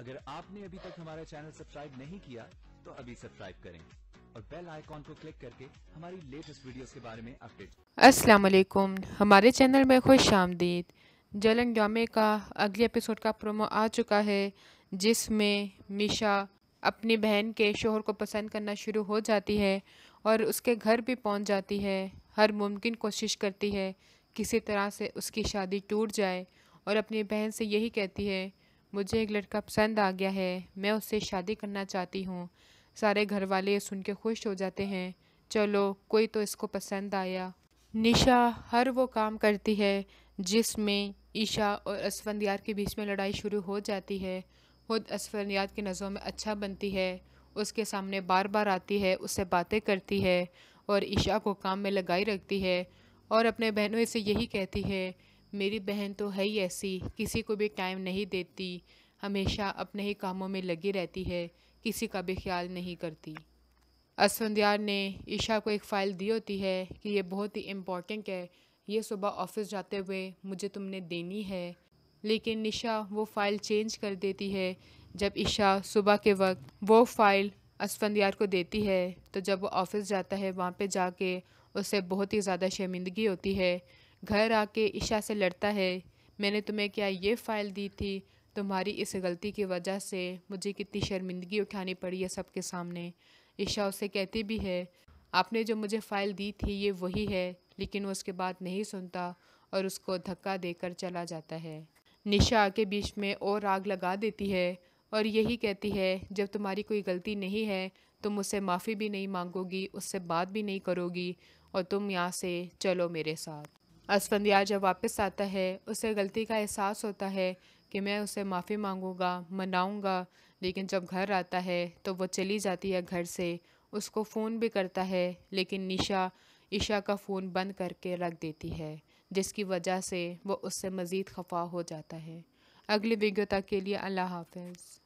अगर आपने अभी तक हमारा चैनल सब्सक्राइब नहीं किया तो अभी सब्सक्राइब करें और बेल आइकॉन को क्लिक करके हमारी लेटेस्ट वीडियोस के बारे में अपडेट। अस्सलाम वालेकुम, हमारे चैनल में खुश आमदीद। जलन ड्रामे का अगले एपिसोड का प्रोमो आ चुका है, जिसमें मीशा अपनी बहन के शोहर को पसंद करना शुरू हो जाती है और उसके घर भी पहुंच जाती है। हर मुमकिन कोशिश करती है किसी तरह से उसकी शादी टूट जाए और अपनी बहन से यही कहती है, मुझे एक लड़का पसंद आ गया है, मैं उससे शादी करना चाहती हूँ। सारे घर वाले सुन के खुश हो जाते हैं, चलो कोई तो इसको पसंद आया। निशा हर वो काम करती है जिसमें ईशा और असफंदियार के बीच में लड़ाई शुरू हो जाती है। खुद असफंदियार की नज़रों में अच्छा बनती है, उसके सामने बार बार आती है, उससे बातें करती है और ईशा को काम में लगाई रखती है और अपने बहनों से यही कहती है, मेरी बहन तो है ही ऐसी, किसी को भी टाइम नहीं देती, हमेशा अपने ही कामों में लगी रहती है, किसी का भी ख्याल नहीं करती। असफंदियार ने ईशा को एक फ़ाइल दी होती है कि ये बहुत ही इम्पोर्टेंट है, ये सुबह ऑफिस जाते हुए मुझे तुमने देनी है। लेकिन निशा वो फ़ाइल चेंज कर देती है। जब ईशा सुबह के वक्त वो फ़ाइल असफंदियार को देती है तो जब वो ऑफिस जाता है वहाँ पे जाके उसे बहुत ही ज़्यादा शर्मिंदगी होती है। घर आके ईशा से लड़ता है, मैंने तुम्हें क्या ये फ़ाइल दी थी, तुम्हारी इस गलती की वजह से मुझे कितनी शर्मिंदगी उठानी पड़ी है सबके सामने। ईशा उससे कहती भी है, आपने जो मुझे फ़ाइल दी थी ये वही है, लेकिन वो उसके बाद नहीं सुनता और उसको धक्का देकर चला जाता है। निशा आके बीच में और आग लगा देती है और यही कहती है, जब तुम्हारी कोई गलती नहीं है तुम मुझसे माफ़ी भी नहीं मांगोगी, उससे बात भी नहीं करोगी और तुम यहाँ से चलो मेरे साथ। असफंदियार जब वापस आता है उसे गलती का एहसास होता है कि मैं उसे माफ़ी मांगूंगा, मनाऊंगा, लेकिन जब घर आता है तो वो चली जाती है घर से। उसको फ़ोन भी करता है लेकिन निशा ईशा का फ़ोन बंद करके रख देती है, जिसकी वजह से वो उससे मज़ीद खफा हो जाता है। अगली वीडियो तक के लिए अल्लाह हाफ़िज़।